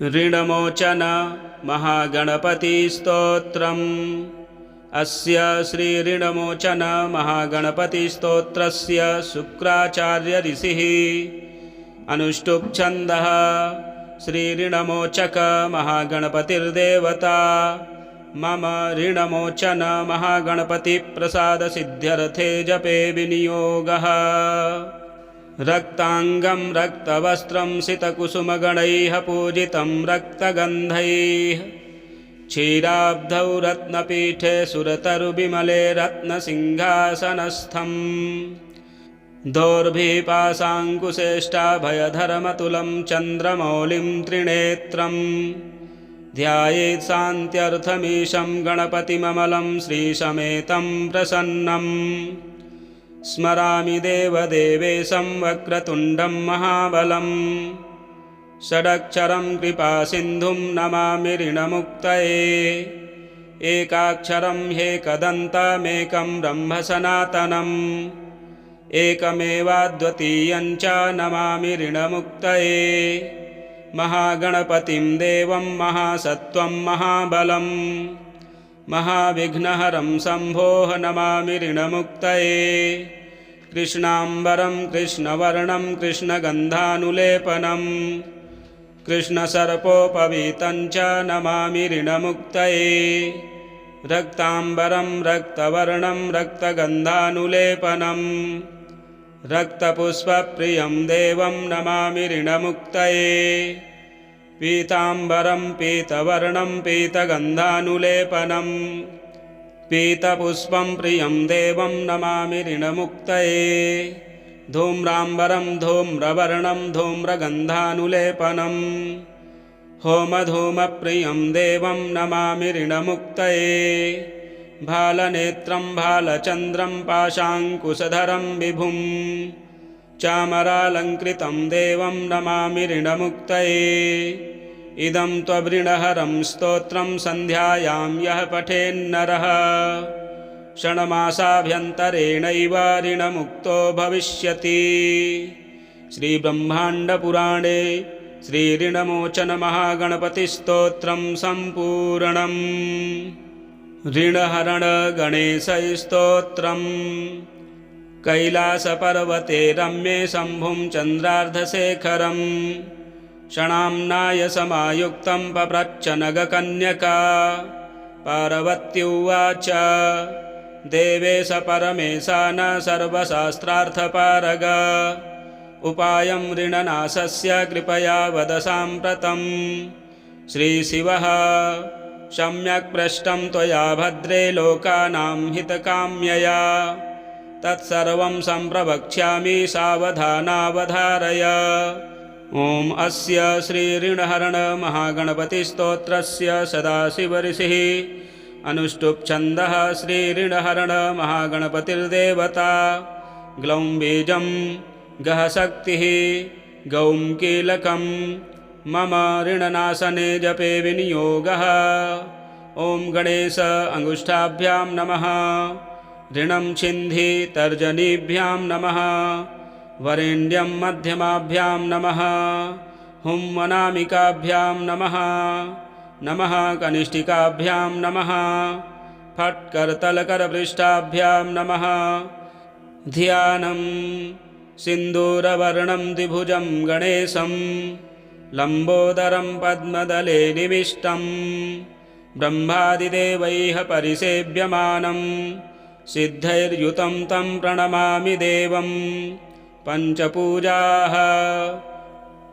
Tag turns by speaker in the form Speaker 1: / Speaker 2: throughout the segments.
Speaker 1: ऋणमोचन महागणपतिस्तोत्रम्। अस्य श्री ऋणमोचन महागणपतिस्तोत्रस्य शुक्राचार्य ऋषिः अनुष्टुप् छन्दः। श्री ऋणमोचक महागणपतिर्देवता। मम ऋणमोचन महागणपति प्रसाद सिद्ध्यर्थे जपे विनियोगः। रक्तांगं रक्तवस्त्रं सितकुसुमगणैः पूजितं रक्तगन्धैः। क्षीराब्धौ रत्नपीठे सुरतरुविमले रत्नसिंहासनस्थम्। दोर्भिपाशाङ्कुशेष्टाभयधरमतुलं चन्द्रमौलिं त्रिनेत्रम्। ध्यायेत् शान्त्यर्थमीशं गणपतिममलं श्रीसमेतं प्रसन्नम्। स्मरामि देवदेवेशं वक्रतुण्डं महाबलं। षडक्षरं कृपासिन्धुं नमामि ऋणमुक्तये। एकाक्षरं ह्येकदन्तमेकं ब्रह्म सनातनम्। एकमेवाद्वितीयं च नमामि ऋणमुक्तये। महागणपतिं देवं महासत्त्वं महाबलं। महाविघ्नहरं शम्भोः नमामि ऋणमुक्तये। कृष्णाम्बरं कृष्णवर्णं कृष्णगन्धानुलेपनं। कृष्णसर्पोपवीतं च नमामि ऋणमुक्तये। रक्ताम्बरं रक्तवर्णं रक्तगन्धानुलेपनं। रक्तपुष्पप्रियं देवं नमामि ऋणमुक्तये। पीताम्बरं पीतवर्णं पीतगन्धानुलेपनं। पीतपुष्पं प्रियं देवं नमामि ऋणमुक्तये। धूम्राम्बरं धूम्रवर्णं धूम्रगन्धानुलेपनं। होमधूमप्रियं देवं नमामि ऋणमुक्तये। भालनेत्रं भालचन्द्रं पाशाङ्कुशधरं विभुं। चामरालङ्कृतं देवं नमामि ऋणमुक्तये। इदं त्ववृणहरं स्तोत्रं सन्ध्यायां यः पठेन्नरः षण्मासाभ्यन्तरेणैव ऋणमुक्तो भविष्यति। श्रीब्रह्माण्डपुराणे श्रीऋणमोचन महागणपतिस्तोत्रं सम्पूर्णम्। ऋणहरण गणेशस्तोत्रम्। कैलासपर्वते रम्ये शम्भुं चन्द्रार्धशेखरम्। षणाम्नाय समायुक्तं पप्रच्छ नगकन्यका। पार्वत्युवाच देवेश परमेशा न सर्वशास्त्रार्थपारग। उपायं ऋणनाशस्य कृपया वद साम्प्रतं। श्रीशिवः सम्यक् पृष्टं त्वया भद्रे लोकानां हितकाम्यया। तत्सर्वं सम्प्रवक्ष्यामि सावधानावधारय। ॐ अस्य श्रीऋणहरण महागणपतिस्तोत्रस्य सदाशिवऋषिः अनुष्टुप् छन्दः। श्रीऋणहरण महागणपतिर्देवता। ग्लौं बीजं गः शक्तिः गौं कीलकं। मम ऋणनाशने जपे विनियोगः। ॐ गणेश अंगुष्ठाभ्यां नमः। ऋणं छिन्धि तर्जनीभ्यां नमः। वरेण्यं मध्यमाभ्यां नमः। हुं अनामिकाभ्यां नमः। नमः कनिष्ठिकाभ्यां नमः। फट्करतलकरपृष्ठाभ्यां नमः। ध्यानं सिन्दूरवर्णं द्विभुजं गणेशं। लम्बोदरं पद्मदले निविष्टं। ब्रह्मादिदेवैः परिसेव्यमानं। सिद्धैर्युतं तं प्रणमामि देवं। पञ्चपूजाः।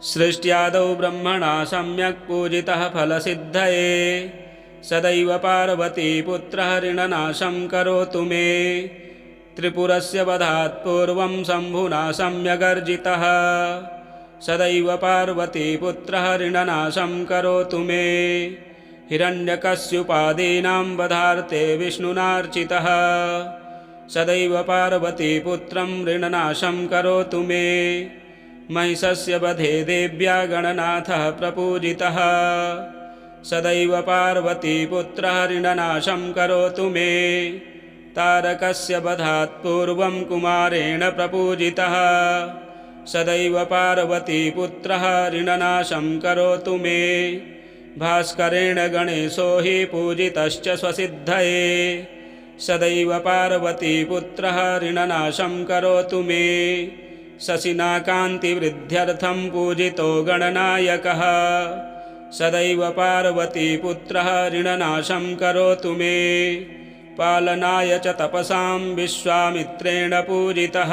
Speaker 1: सृष्ट्यादौ ब्रह्मणा सम्यक् पूजितः फलसिद्धये। सदैव पार्वती पुत्रः ऋणनाशं करोतु मे। त्रिपुरस्य वधात् पूर्वं शम्भुना सम्यगर्जितः। सदैव पार्वती पुत्रः ऋणनाशं करोतु मे। हिरण्यकश्यपादीनां वधार्थे विष्णुनार्चितः। सदैव पार्वती पुत्रं ऋणनाशं करोतु मे। महिषस्य वधे देव्या गणनाथः प्रपूजितः। सदैव पार्वती पुत्रः ऋणनाशं करोतु मे। तारकस्य वधात् पूर्वं कुमारेण प्रपूजितः। सदैव पार्वतीपुत्रः ऋणनाशं करोतु मे। भास्करेण गणेशो हि पूजितश्च स्वसिद्धये। सदैव पार्वतीपुत्रः ऋणनाशं करोतु मे। शशिना कान्तिवृद्ध्यर्थं पूजितो गणनायकः। सदैव पार्वतीपुत्रः ऋणनाशं करोतु मे। पालनाय च तपसां विश्वामित्रेण पूजितः।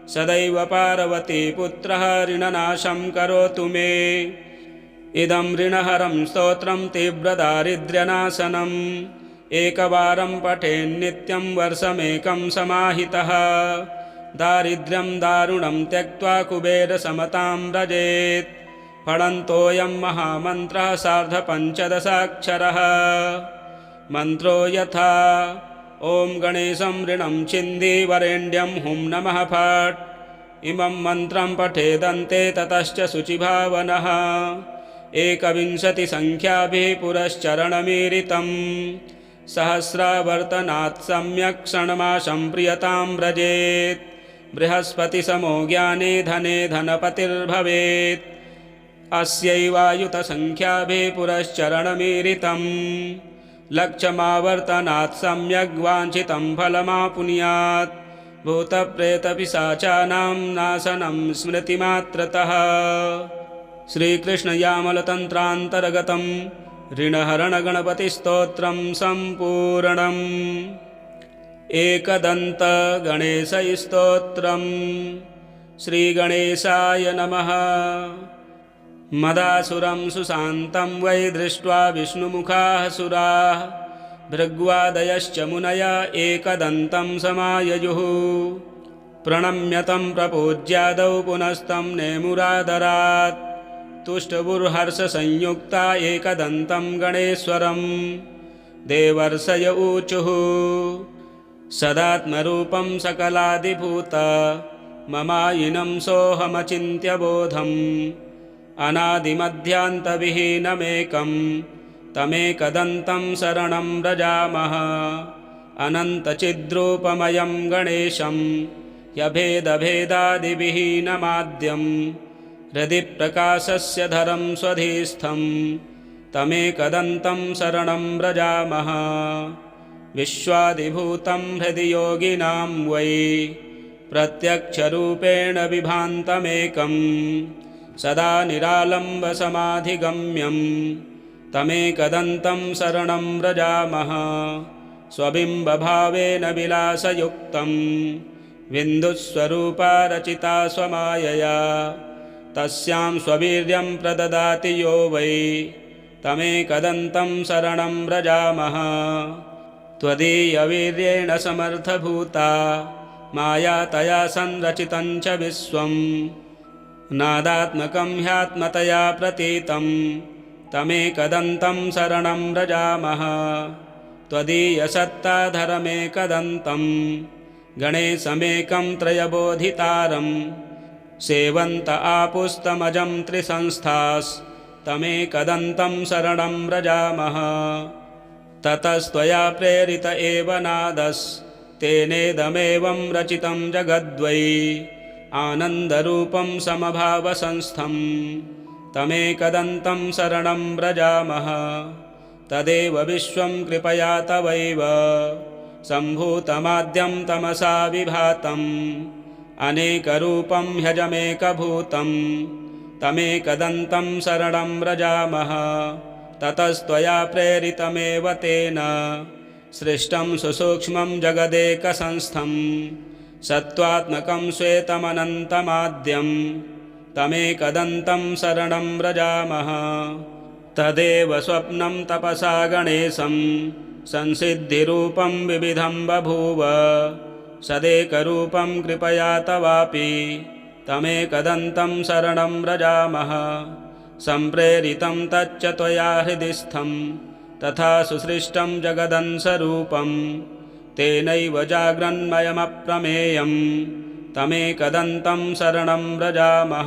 Speaker 1: सदैव पार्वतीपुत्रः ऋणनाशं करोतु मे। इदं ऋणहरं स्तोत्रं तीव्रदारिद्र्यनाशनम्। एकवारं पठेन्नित्यं वर्षमेकं समाहितः। दारिद्र्यं दारुणं त्यक्त्वा कुबेरसमतां व्रजेत्। फलन्तोऽयं महामन्त्रः सार्धपञ्चदशाक्षरः। मन्त्रो यथा ॐ गणेशं ऋणं छिन्दिवरेण्यं हुं नमः फट्। इमं मन्त्रं पठेदन्ते ततश्च शुचिभावनः। 21संख्याभिः पुरश्चरणमीरितं। सहस्रावर्तनात् सम्यक् षण्मासं प्रियतां व्रजेत्। बृहस्पतिसमो ज्ञाने धने धनपतिर्भवेत्। अस्यैवायुतसंख्याभिः पुरश्चरणमीरितम्। लक्षमावर्तनात् सम्यग् वाञ्छितं फलमापुनुयात्। भूतप्रेतपिशाचानां नाशनं स्मृतिमात्रतः। श्रीकृष्णयामलतन्त्रान्तर्गतं ऋणहरणगणपतिस्तोत्रं सम्पूर्णम्। एकदन्तगणेशस्तोत्रम्। श्रीगणेशाय नमः। मदासुरं सुशान्तं वै दृष्ट्वा विष्णुमुखाः सुराः। भृग्वादयश्च मुनय एकदन्तं समाययुः। प्रणम्य तं प्रपूज्यादौ पुनस्तं नेमुरादरात्। तुष्टुभुर्हर्षसंयुक्ता एकदन्तं गणेश्वरं। देवर्षय ऊचुः सदात्मरूपं सकलादिभूत ममायिनं सोऽहमचिन्त्य बोधम्। अनादिमध्यान्तविहीनमेकं तमेकदन्तं शरणं व्रजामः। अनन्तचिद्रूपमयं गणेशं ह्यभेदभेदादिविहीनमाद्यं। हृदि प्रकाशस्य धरं स्वधीस्थं तमेकदन्तं शरणं व्रजामः। विश्वादिभूतं हृदि योगिनां वै प्रत्यक्षरूपेण विभान्तमेकं। सदा निरालम्बसमाधिगम्यं तमेकदन्तं शरणं व्रजामः। स्वबिम्बभावेन विलासयुक्तं बिन्दुस्वरूपा रचिता स्वमायया। तस्यां स्ववीर्यं प्रददाति यो वै तमेकदन्तं शरणं व्रजामः। त्वदीयवीर्येण समर्थभूता माया तया संरचितं च विश्वं। नादात्मकं ह्यात्मतया प्रतीतं तमेकदन्तं शरणं व्रजामः। त्वदीयसत्ताधरमेकदन्तं गणेशमेकं त्रयबोधितारं। सेवन्त आपुस्तमजं त्रिसंस्थास्तमेकदन्तं शरणं व्रजामः। ततस्त्वया प्रेरित एव नादस्तेनेदमेवं रचितं जगद्वै। आनन्दरूपं समभावसंस्थं तमेकदन्तं शरणं व्रजामः। तदेव विश्वं कृपया तवैव सम्भूतमाद्यं तमसा विभातम्। अनेकरूपं ह्यजमेकभूतं तमेकदन्तं शरणं व्रजामः। ततस्त्वया प्रेरितमेव तेन सृष्टं सुसूक्ष्मं जगदेकसंस्थं। सत्त्वात्मकं श्वेतमनन्तमाद्यं तमेकदन्तं शरणं व्रजामः। तदेव स्वप्नं तपसा गणेशं संसिद्धिरूपं विविधं बभूव। सदेकरूपं कृपया तवापि तमेकदन्तं शरणं व्रजामः। सम्प्रेरितं तच्च त्वया हृदिस्थं तथा सुसृष्टं जगदंशरूपं। तेनैव जाग्रन्मयमप्रमेयं तमेकदन्तं शरणं व्रजामः।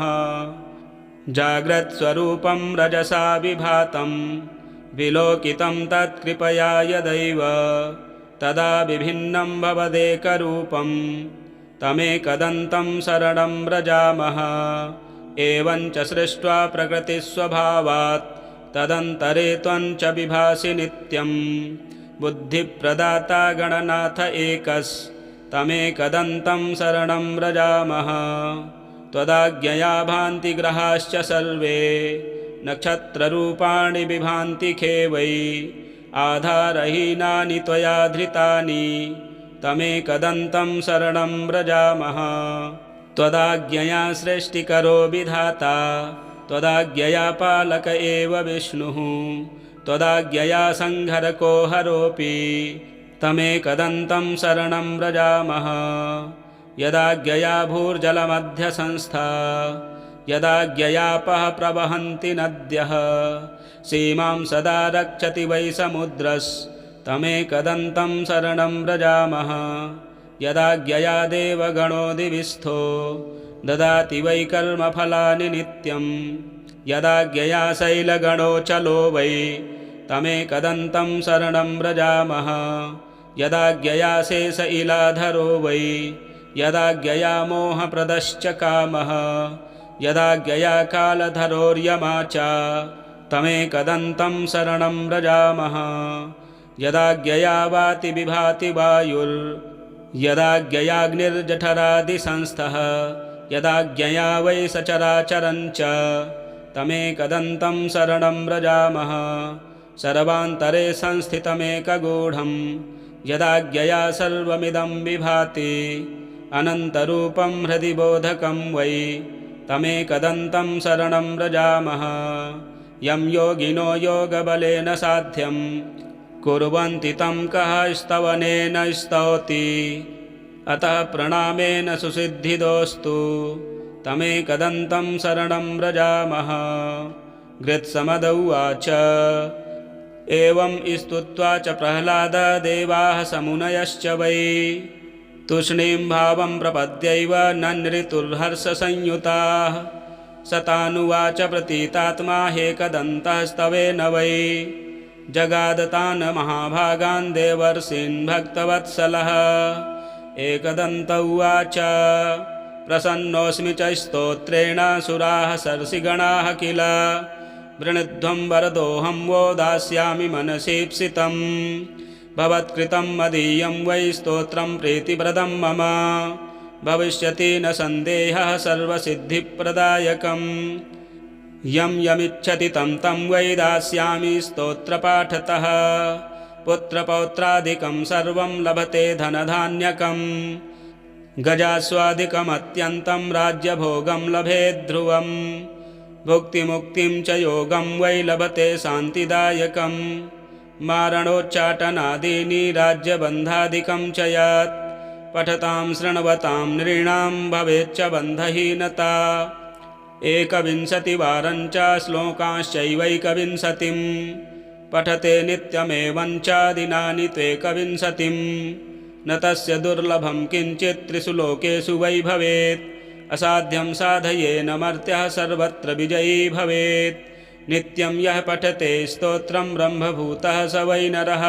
Speaker 1: जाग्रत्स्वरूपं रजसा विभातं विलोकितं तत्कृपया यदैव। तदा विभिन्नं भवदेकरूपं तमेकदन्तं शरणं व्रजामः। एवञ्च सृष्ट्वा प्रकृतिस्वभावात् तदन्तरे त्वञ्च बिभासि नित्यं। बुद्धिप्रदाता गणनाथ एकस्तमेकदन्तं शरणं व्रजामः। त्वदाज्ञया भान्ति ग्रहाश्च सर्वे नक्षत्ररूपाणि बिभान्ति खेवै। आधारहीनानि त्वया धृतानि तमेकदन्तं शरणं व्रजामः। त्वदाज्ञया सृष्टिकरो विधाता त्वदाज्ञया पालक एव विष्णुः। त्वदाज्ञया संहरको हरोऽपि तमेकदन्तं शरणं व्रजामः। यदाज्ञया भूर्जलमध्यसंस्था यदाज्ञयापः प्रवहन्ति नद्यः। सीमां सदा रक्षति वै समुद्रस्तमेकदन्तं शरणं व्रजामः। यदाज्ञया देवगणो दिविस्थो ददाति वै कर्मफलानि नित्यं। यदाज्ञया शैलगणो चलो वै तमेकदन्तं शरणं व्रजामः। यदाज्ञया शेष इलाधरो वै यदाज्ञया मोहप्रदश्च कामः। यदाज्ञया कालधरोर्यमा च तमेकदन्तं शरणं व्रजामः। यदाज्ञया वाति विभाति वायुर्यदाज्ञयाग्निर्जठरादिसंस्थः। यदाज्ञया वै सचराचरञ्च तमेकदन्तं शरणं व्रजामः। सर्वान्तरे संस्थितमेकगूढं यदाज्ञया सर्वमिदं विभाति। अनन्तरूपं हृदि बोधकं वै तमेकदन्तं शरणं व्रजामः। यं योगिनो योगबलेन साध्यं कुर्वन्ति तं कः स्तवनेन स्तौति। अतः प्रणामेन सुसिद्धिदोस्तु तमेकदन्तं शरणं व्रजामः। गृत्समद उवाच एवं स्तुत्वा च प्रह्लाददेवाः समुनयश्च वै तूष्णीं भावं प्रपद्यैव ननृतुर्हर्षसंयुताः। स तानुवाच प्रतीतात्मा ह्येकदन्तस्तवेन वै जगादतान् महाभागान् देवर्षीन् भक्तवत्सलः। एकदन्त उवाच प्रसन्नोऽस्मि च स्तोत्रेण सुराः सर्षिगणाः किल। वृणध्वं वरदोऽहं वो दास्यामि मनसीप्सितं। भवत्कृतं मदीयं वै स्तोत्रं प्रीतिप्रदं मम। भविष्यति न सन्देहः सर्वसिद्धिप्रदायकं। यं यमिच्छति तं तं वै दास्यामि स्तोत्रपाठतः। पुत्रपौत्रादिकं सर्वं लभते धनधान्यकं। गजास्वादिकमत्यन्तं राज्यभोगं लभेद्ध्रुवं। भुक्तिमुक्तिं च योगं वै लभते शान्तिदायकं। मारणोच्चाटनादीनि राज्यबन्धादिकं च यत् पठतां शृण्वतां नृणां भवेच्च बन्धहीनता। एकविंशतिवारं च श्लोकांश्चैवैकविंशतिं पठते नित्यमेवं च दिनानि त्वेकविंशतिं। न तस्य दुर्लभं किञ्चित् त्रिषु लोकेषु वै भवेत्। असाध्यं साधयेन मर्त्यः सर्वत्र विजयी भवेत्। नित्यं यः पठते स्तोत्रं ब्रह्मभूतः स वै नरः।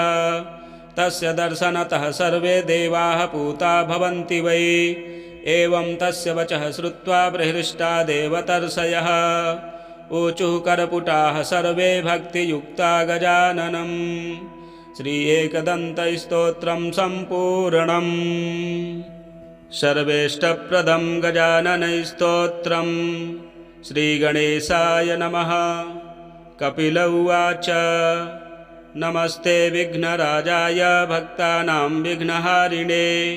Speaker 1: तस्य दर्शनतः सर्वे देवाः पूता भवन्ति वै। एवं तस्य वचः श्रुत्वा प्रहृष्टा देवतर्षयः। ऊचुः करपुटाः सर्वे भक्तियुक्ता गजाननं। श्री एकदन्तस्तोत्रं सम्पूर्णम्। सर्वेष्टप्रदं गजाननस्तोत्रम्। श्रीगणेशाय नमः। कपिल उवाच नमस्ते विघ्नराजाय भक्तानां विघ्नहारिणे।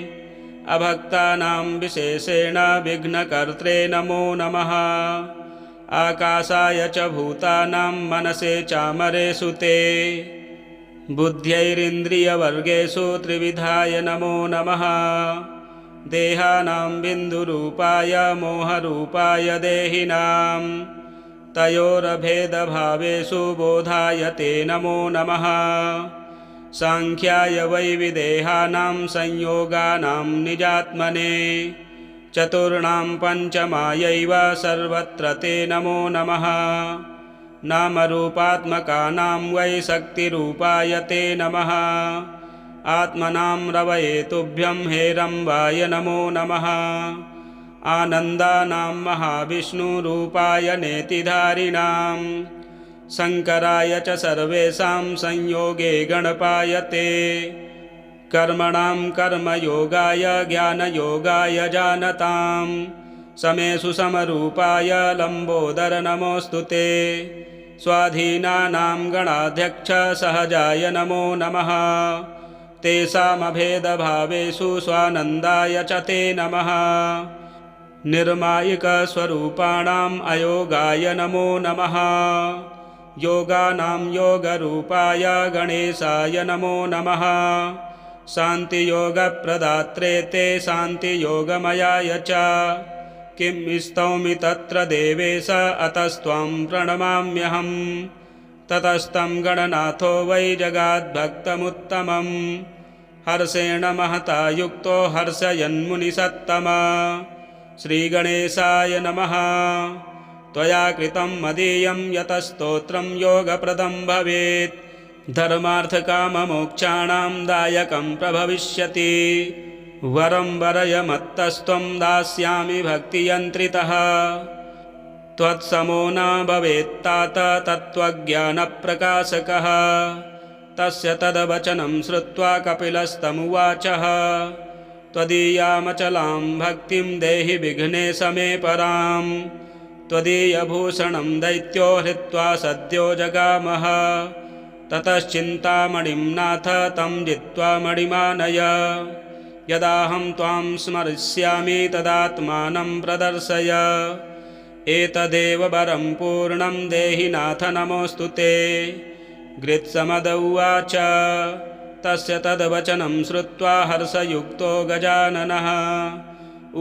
Speaker 1: अभक्तानां विशेषेण विघ्नकर्त्रे नमो नमः। आकाशाय च भूतानां मनसे चामरे सुते। बुद्ध्यैरिन्द्रियवर्गेषु त्रिविधाय नमो नमः। देहानां बिन्दुरूपाय मोहरूपाय देहिनां तयोरभेदभावेषु बोधाय ते नमो नमः। सांख्याय वै विदेहानां संयोगानां निजात्मने। चतुर्णां पञ्चमायैव सर्वत्र ते नमो नमः। नामरूपात्मकानां वै शक्तिरूपाय ते नमः। आत्मनां रवये तुभ्यं हेरम्बाय नमो नमः। आनन्दानां महाविष्णुरूपाय नेतिधारिणां शङ्कराय च सर्वेषां संयोगे गणपाय ते। कर्मणां कर्मयोगाय ज्ञानयोगाय जानतां समेषु समरूपाय लम्बोदर नमोऽस्तु ते। स्वाधीनानां गणाध्यक्ष सहजाय नमो नमः। तेषामभेदभावेषु स्वानन्दाय च ते नमः। निर्मायिकस्वरूपाणाम् अयोगाय नमो नमः। योगानां योगरूपाय गणेशाय नमो नमः। शान्तियोगप्रदात्रे ते शान्तियोगमयाय च। किं स्तौमि तत्र देवेश अतस्त्वां प्रणमाम्यहम्। ततस्तं गणनाथो वै जगाद्भक्तमुत्तमम्। हर्षेण महता युक्तो हर्षयन्मुनिसत्तमा। श्रीगणेशाय नमः। त्वया कृतं मदीयं यतस्तोत्रं योगप्रदं भवेत्। धर्मार्थकाममोक्षाणां दायकं प्रभविष्यति। वरं वरय मत्तस्त्वं दास्यामि भक्तियन्त्रितः। त्वत्समो न भवेत्तात तत्त्वज्ञानप्रकाशकः। तस्य तद्वचनं श्रुत्वा कपिलस्तमुवाचः। त्वदीयामचलां भक्तिं देहि विघ्नेश मे परां। त्वदीयभूषणं दैत्यो हृत्वा सद्यो जगामः। ततश्चिन्तामणिं नाथ तं जित्वा मणिमानय। यदाहं त्वां स्मरिष्यामि तदात्मानं प्रदर्शय। एतदेव वरं पूर्णं देहि नाथ नमोऽस्तु ते। गृत्समद उवाच। तस्य तद्वचनं श्रुत्वा हर्षयुक्तो गजाननः।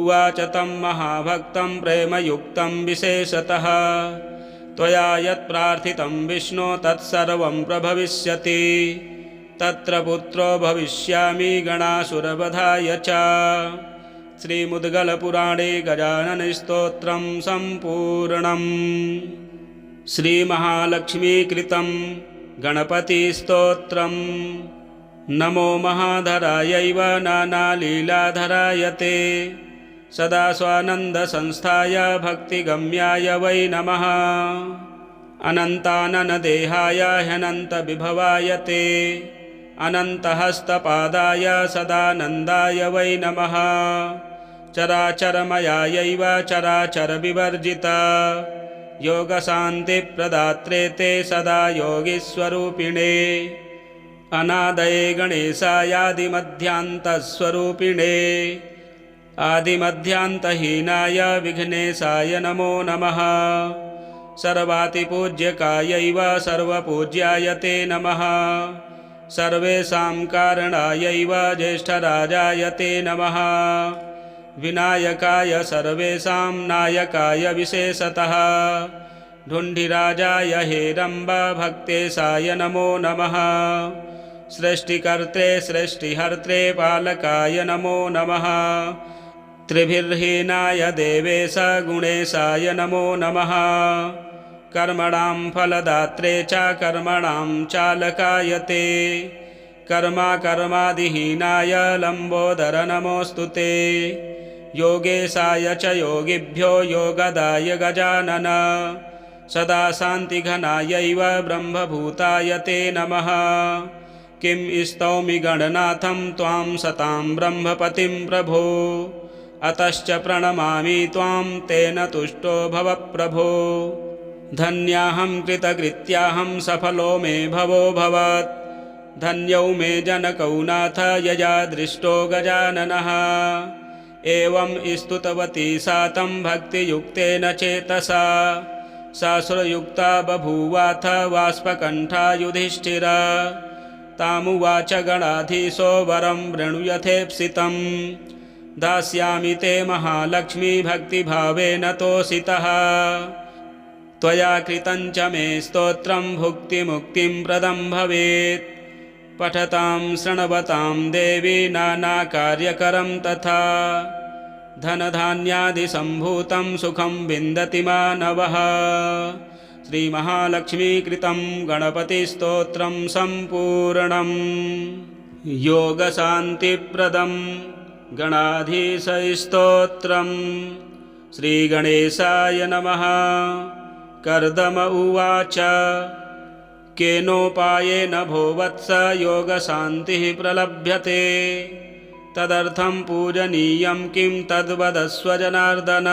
Speaker 1: उवाच तं महाभक्तं प्रेमयुक्तं विशेषतः। त्वया यत्प्रार्थितं विष्णो तत्सर्वं प्रभविष्यति। तत्र पुत्रो भविष्यामि गणासुरवधाय च। श्रीमुद्गलपुराणे गजाननस्तोत्रं सम्पूर्णम्। श्रीमहालक्ष्मीकृतं गणपतिस्तोत्रम्। नमो महाधरायैव नानालीलाधराय ते। सदा स्वानन्दसंस्थाय भक्तिगम्याय वै नमः। अनन्ताननदेहाय ह्यनन्तविभवाय ते। अनन्तहस्तपादाय सदानन्दाय वै नमः। चराचरमयायैव चराचरविवर्जिता। योगशान्तिप्रदात्रे ते सदा योगीस्वरूपिणे। अनादये गणेशायादिमध्यान्तस्वरूपिणे। आदिमध्यान्तहीनाय विघ्नेशाय नमो नमः। सर्वातिपूज्यकायैव सर्वपूज्याय ते नमः। सर्वेषां कारणायैव ज्येष्ठराजाय ते नमः। विनायकाय सर्वेषां नायकाय विशेषतः। ढुण्ढिराजाय हेरम्ब भक्तेशाय नमो नमः। सृष्टिकर्त्रे सृष्टिहर्त्रे पालकाय नमो नमः। त्रिभिर्हीनाय देवेश गुणेशाय नमो नमः। कर्मणां फलदात्रे च कर्मणां चालकाय ते। कर्मादिहीनाय लम्बोदर नमोऽस्तु ते। योगेशाय च योगिभ्यो योगदाय गजानन। सदा शान्तिघनायैव ब्रह्मभूताय ते नमः। किं स्तौमि गणनाथं त्वां सतां ब्रह्मपतिं प्रभो। अतश्च प्रणमामि त्वां तेन तुष्टो भव प्रभो। धन्याहं कृतकृत्याहं सफलो मे भवो भवत्। धन्यौ मे जनकौ नाथ यया दृष्टो गजाननः। एवं स्तुतवती सा तं भक्तियुक्तेन चेतसा। सासुरयुक्ता बभूवाथ वाष्पकण्ठा युधिष्ठिर। तामुवाच गणाधीशो वरं वृणुयथेप्सितं। दास्यामि ते महालक्ष्मी भक्तिभावेन तोषितः। त्वया कृतं च मे स्तोत्रं भुक्तिमुक्तिं प्रदं भवेत्। पठतां शृण्वतां देवी नानाकार्यकरं तथा। धनधान्यादिसम्भूतं सुखं विन्दति मानवः। श्रीमहालक्ष्मीकृतं गणपतिस्तोत्रं सम्पूर्णम्। योगशान्तिप्रदं गणाधीशस्तोत्रम् श्रीगणेशाय नमः। कर्दम उवाच केनोपायेन भो वत्स योगशान्तिः प्रलभ्यते तदर्थं पूजनीयं किं तद्वदस्व जनार्दन।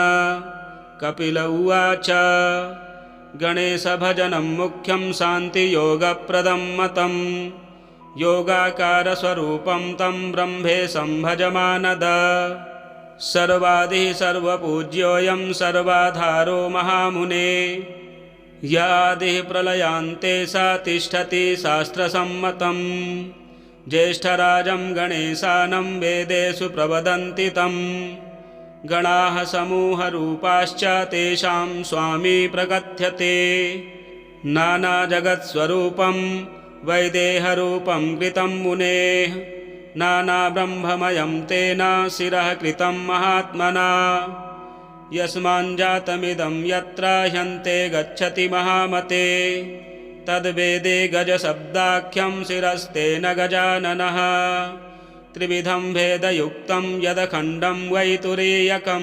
Speaker 1: कपिल उवाच गणेशभजनं मुख्यं शान्तियोगप्रदं मतं योगाकारस्वरूपं तं ब्रह्मेशं भजमानद। सर्वादिः सर्वपूज्योऽयं सर्वाधारो महामुने यादिः प्रलयान्ते सा तिष्ठति शास्त्रसम्मतं। ज्येष्ठराजं गणेशानं वेदेषु प्रवदन्ति तं गणाः समूहरूपाश्च तेषां स्वामी प्रकथ्यते। नानाजगत्स्वरूपं वैदेहरूपं कृतं मुनेः नानाब्रह्ममयं तेन शिरः कृतं महात्मना। यस्माञ्जातमिदं यत्र ह्यन्ते गच्छति महामते तद्वेदे गजशब्दाख्यं शिरस्तेन गजाननः। त्रिविधं भेदयुक्तं यदखण्डं वै तुरीयकं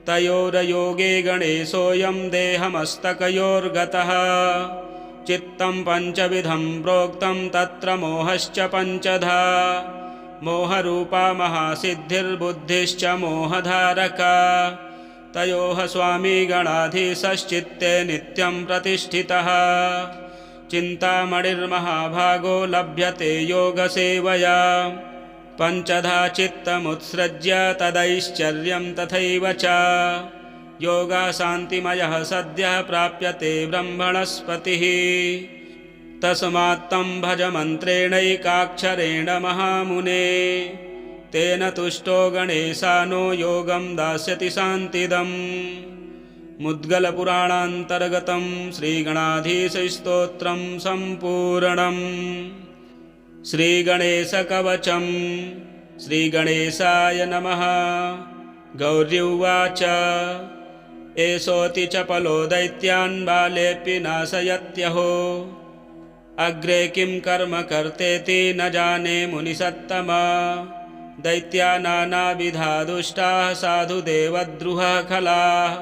Speaker 1: तयोरयोगे गणेशोऽयं देहमस्तकयोर्गतः। चित्तं पञ्चविधं प्रोक्तं तत्र मोहश्च पञ्चधा मोहरूपा महासिद्धिर्बुद्धिश्च मोहधारका। तयोः स्वामी गणाधीशश्चित्ते नित्यं प्रतिष्ठितः। चिन्तामणिर्महाभागो लभ्यते योगसेवया पञ्चधा चित्तमुत्सृज्य तदैश्चर्यं तथैव च। योगाशान्तिमयः सद्यः प्राप्यते ब्रह्मणस्पतिः तस्मात्तं भज मन्त्रेणैकाक्षरेण महामुने तेन तुष्टो गणेशानो योगं दास्यति शान्तिदम्। मुद्गलपुराणान्तर्गतं श्रीगणाधीशस्तोत्रं सम्पूर्णम्। श्रीगणेशकवचं श्रीगणेशाय नमः। गौरी उवाच एषोऽति चपलो दैत्यान् बालेऽपि नाशयत्यहो अग्रे किं कर्म कर्तेति न जाने मुनिसत्तमा। दैत्या नानाविधा दुष्टाः साधु देवद्रुहः खलाः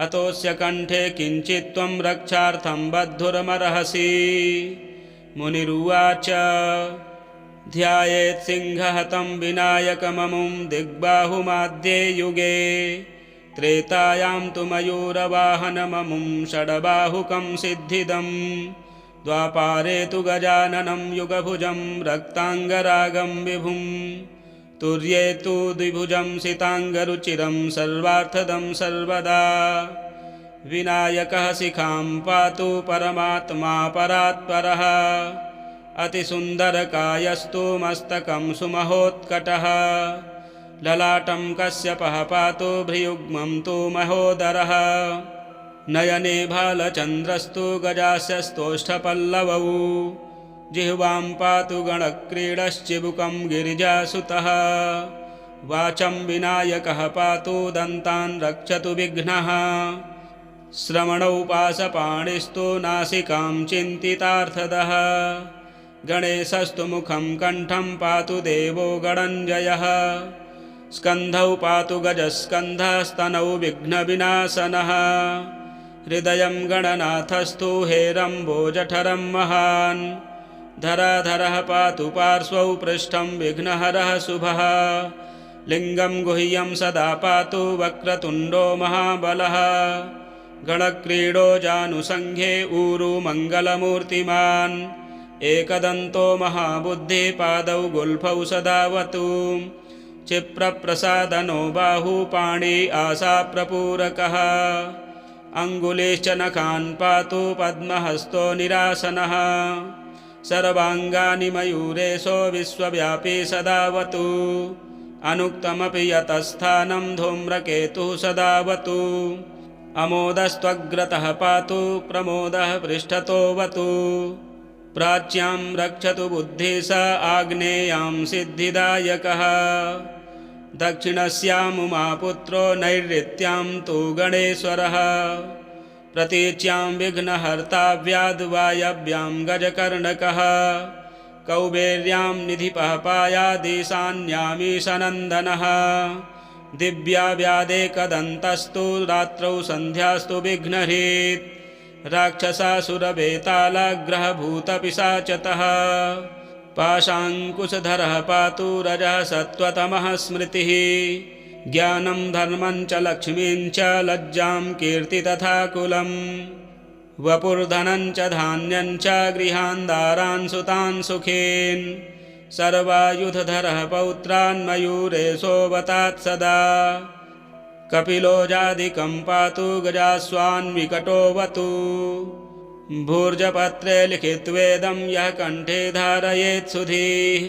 Speaker 1: अतोऽस्य कण्ठे किञ्चित् त्वं रक्षार्थं बद्धुरमर्हसि। मुनिरुवाच ध्यायेत् सिंहहतं विनायकममुं दिग्बाहुमाद्ये युगे त्रेतायां तु मयूरवाहनममुं षड्बाहुकं सिद्धिदम्। द्वापारे तु गजाननं युगभुजं रक्ताङ्गरागं विभुं तुर्ये तु द्विभुजं सिताङ्गरुचिरं सर्वार्थदं सर्वदा। विनायकः शिखां पातु परमात्मा परात्परः अतिसुन्दरकायस्तु मस्तकं सुमहोत्कटः। ललाटं कश्यपः पातु भ्रियुग्मं तु महोदरः नयने भालचन्द्रस्तु गजास्यस्तोष्ठपल्लवौ। जिह्वां पातु गणक्रीडश्चिबुकं गिरिजासुतः। वाचं विनायकः पातु दन्तान् रक्षतु विघ्नः। श्रवणौ पाशपाणिस्तु नासिकां चिन्तितार्थदः। गणेशस्तु मुखं कण्ठं पातु देवो गणञ्जयः। स्कन्धौ पातु गजस्कन्धस्तनौ विघ्नविनाशनः। हृदयं गणनाथस्तु हेरम्बोजठरं महान्। धराधरः पातु पार्श्वौ पृष्ठं विघ्नहरः शुभः। लिङ्गं गुह्यं सदा पातु वक्रतुण्डो महाबलः। गणक्रीडो जानुसङ्घे ऊरु मङ्गलमूर्तिमान्। एकदन्तो महाबुद्धिः पादौ गुल्फौ सदावतु। क्षिप्रप्रसादनो बाहुपाणि आशाप्रपूरकः। अङ्गुलीश्च नखान् पातु पद्महस्तो निरासनः। सर्वाङ्गानि मयूरेशो विश्वव्यापी सदावतु। अनुक्तमपि यतस्थानं धूम्रकेतुः सदावतु। अमोदस्त्वग्रतः पातु प्रमोदः पृष्ठतोऽवतु। प्राच्यां रक्षतु बुद्धिः स आग्नेयां सिद्धिदायकः। दक्षिणस्यामुमापुत्रो नैऋत्यां तु गणेश्वरः। प्रतीच्यां विघ्नहर्ता व्याद्वायव्यां गजकर्णकः। कौबेर्यां निधिपः पायादीशान्यामीशनन्दनः दिव्या व्यादेकदन्तस्तु रात्रौ सन्ध्यास्तु विघ्नहृत् राक्षसासुरवेतालग्रहभूतपिशाचतः पाशाङ्कुशधरः पातु रजः सत्त्वतमः स्मृतिः ज्ञानं धर्मं च लक्ष्मीं च लज्जां कीर्ति तथा कुलम् वपुर्धनं च धान्यं च गृहान् दारान् सुतान् सुखीन् सर्वायुधधरः पौत्रान् मयूरेशोऽवतात् सदा कपिलो जादिकं पातु गजास्वान्विकटोऽवतु भूर्जपत्रे लिखित्वेदं यः कण्ठे धारयेत् सुधीः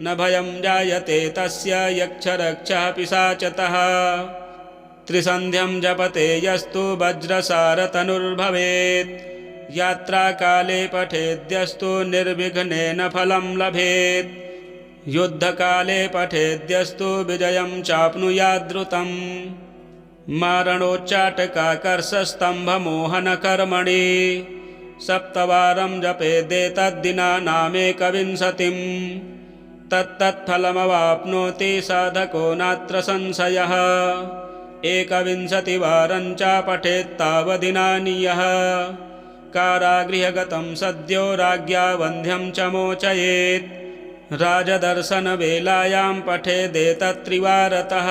Speaker 1: न भयं जायते तस्य यक्षरक्षः पिशाचतः त्रिसन्ध्यं जपते यस्तु वज्रसारतनुर्भवेत् यात्राकाले पठेद्यस्तु निर्विघ्नेन फलं लभेत् युद्धकाले पठेद्यस्तु विजयं चाप्नुयाद्रुतम् मारणोच्चाटकाकर्षस्तम्भमोहनकर्मणि सप्तवारं जपेदेतद्दिनानामेकविंशतिं तत्तत्फलमवाप्नोति साधको नात्र संशयः एकविंशतिवारं च पठेत्तावदिनानि यः कारागृहगतं सद्यो राज्ञा वन्ध्यं च मोचयेत् राजदर्शनवेलायां पठेदेतत्त्रिवारतः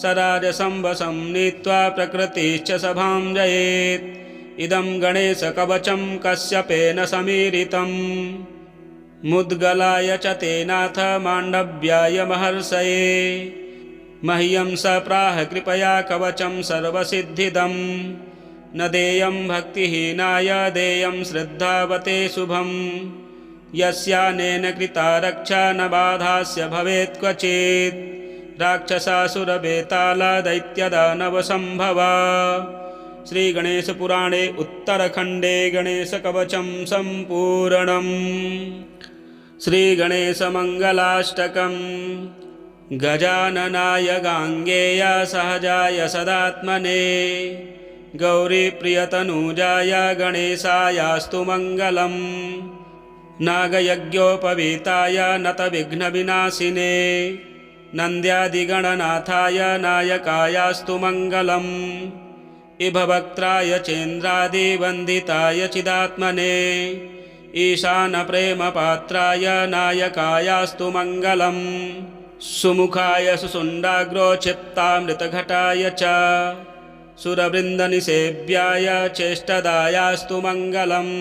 Speaker 1: स राजसंवशं नीत्वा प्रकृतिश्च सभां जयेत् इदं गणेशकवचं कश्यपेन समीरितम् मुद्गलाय च तेनाथ माण्डव्याय महर्षये मह्यं स प्राह कृपया कवचं सर्वसिद्धिदम् न देयं भक्तिहीनाय देयं श्रद्धावते शुभम् यस्यानेन कृता रक्षा न बाधास्य भवेत् क्वचित् राक्षसासुरवेतालदैत्यदानवसम्भवा श्रीगणेशपुराणे उत्तरखण्डे गणेशकवचं सम्पूर्णम्। श्रीगणेशमङ्गलाष्टकम्। गजाननाय गाङ्गेय सहजाय सदात्मने गौरीप्रियतनूजाय गणेशायास्तु मङ्गलम् नागयज्ञोपवीताय नतविघ्नविनाशिने नन्द्यादिगणनाथाय नायकायास्तु मङ्गलम् इभवक्त्राय चेन्द्रादिवन्दिताय चिदात्मने ईशानप्रेमपात्राय नायकायास्तु मङ्गलम् सुमुखाय सुषुण्डाग्रोक्षिप्तामृतघटाय च सुरवृन्दनिसेव्याय चेष्टदायास्तु मङ्गलम्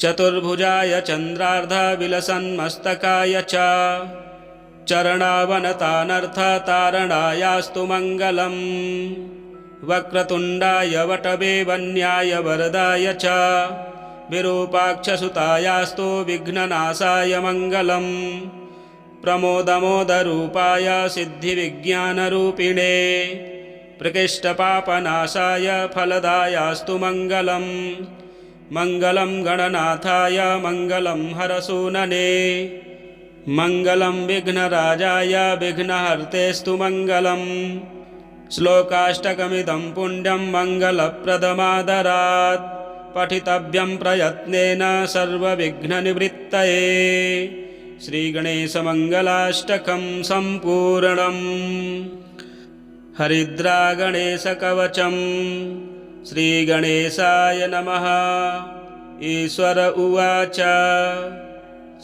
Speaker 1: चतुर्भुजाय चन्द्रार्धविलसन्मस्तकाय च चरणावनतानर्थतारणायास्तु मङ्गलम् वक्रतुण्डाय वटवे वन्याय वरदाय च विरूपाक्षसुतायास्तु विघ्ननाशाय मङ्गलम् प्रमोदमोदरूपाय सिद्धिविज्ञानरूपिणे प्रकृष्टपापनाशाय फलदायास्तु मङ्गलम् मङ्गलं गणनाथाय मङ्गलं हरसूनने मङ्गलं विघ्नराजाय विघ्नहर्तेस्तु मङ्गलम् श्लोकाष्टकमिदं पुण्यं मङ्गलप्रदमादरात् पठितव्यं प्रयत्नेन सर्वविघ्ननिवृत्तये श्रीगणेशमङ्गलाष्टकं सम्पूर्णम्। हरिद्रागणेशकवचम्। श्रीगणेशाय नमः। ईश्वर उवाच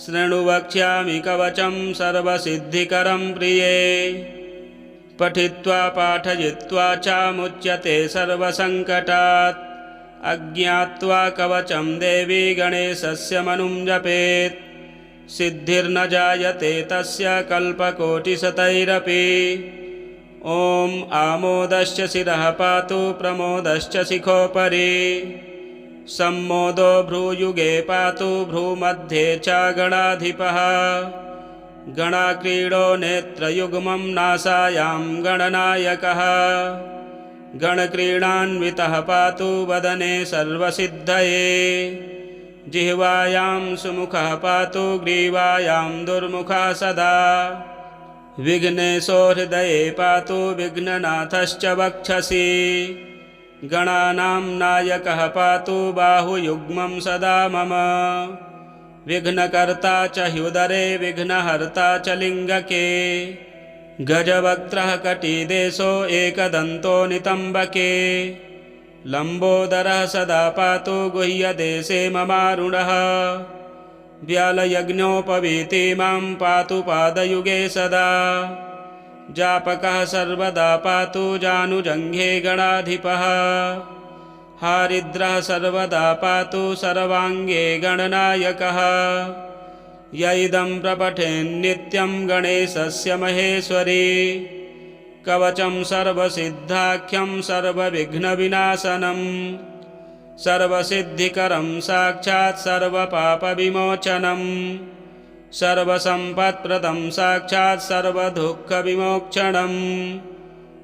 Speaker 1: शृणु वक्ष्यामि कवचं सर्वसिद्धिकरं प्रिये पठित्वा पाठयित्वा च मुच्यते सर्वसङ्कटात् अज्ञात्वा कवचं देवी गणेशस्य मनुं जपेत् सिद्धिर्न जायते तस्य कल्पकोटिशतैरपि ॐ आमोदश्च शिरः पातु प्रमोदश्च शिखोपरि सम्मोदो भ्रूयुगे पातु भ्रूमध्ये च गणाधिपः गणाक्रीडो नेत्रयुग्मं नासायां गणनायकः गणक्रीडान्वितः पातु वदने सर्वसिद्धये जिह्वायां सुमुखः पातु ग्रीवायां दुर्मुखः सदा विघ्नेशो हृदये पातु विघ्ननाथश्च वक्षसि गणानां नायकः पातु बाहुयुग्मं सदा मम विघ्नकर्ता च ह्युदरे विघ्नहर्ता च लिङ्गके गजवक्त्रः कटिदेशो एकदन्तो नितम्बके लम्बोदरः सदा पातु गुह्यदेशे ममारुणः व्यालयज्ञोपवीति मां पातु पादयुगे सदा जापकः सर्वदा पातु जानुजङ्घे गणाधिपः हारिद्रः सर्वदा पातु सर्वाङ्गे गणनायकः य इदं प्रपठेन्नित्यं गणेशस्य महेश्वरी कवचं सर्वसिद्धाख्यं सर्वविघ्नविनाशनं सर्वसिद्धिकरं साक्षात् सर्वपापविमोचनं सर्वसम्पत्प्रदं साक्षात् सर्वदुःखविमोक्षणं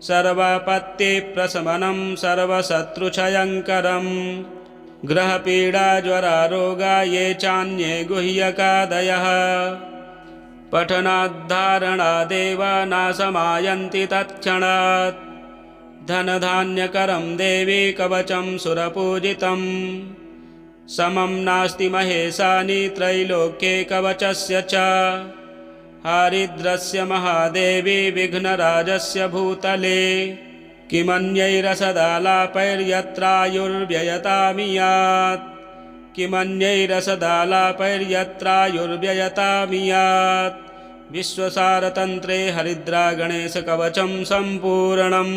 Speaker 1: सर्वापत्तिप्रशमनं सर्वशत्रुक्षयङ्करं ग्रहपीडाज्वरारोगा ये चान्ये गुह्यकादयः पठनाद्धारणादेव नाशमायन्ति तत्क्षणात् धनधान्यकरं देवी कवचं सुरपूजितं समं नास्ति महेशानि त्रैलोक्ये कवचस्य च हारिद्रस्य महादेवी विघ्नराजस्य भूतले किमन्यैरसदालापैर्यत्रायुर्व्ययतामियात् किमन्यैरसदालापैर्यत्रायुर्व्ययतामियात् विश्वसारतंत्रे हरिद्रा गणेश कवचम संपूर्णम।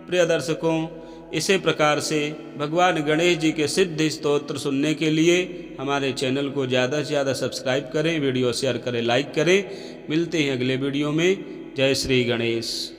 Speaker 1: प्रिय दर्शकों, इसी प्रकार से भगवान गणेश जी के सिद्ध स्तोत्र सुनने के लिए हमारे चैनल को ज़्यादा से ज़्यादा सब्सक्राइब करें, वीडियो शेयर करें, लाइक करें। मिलते हैं अगले वीडियो में। जय श्री गणेश।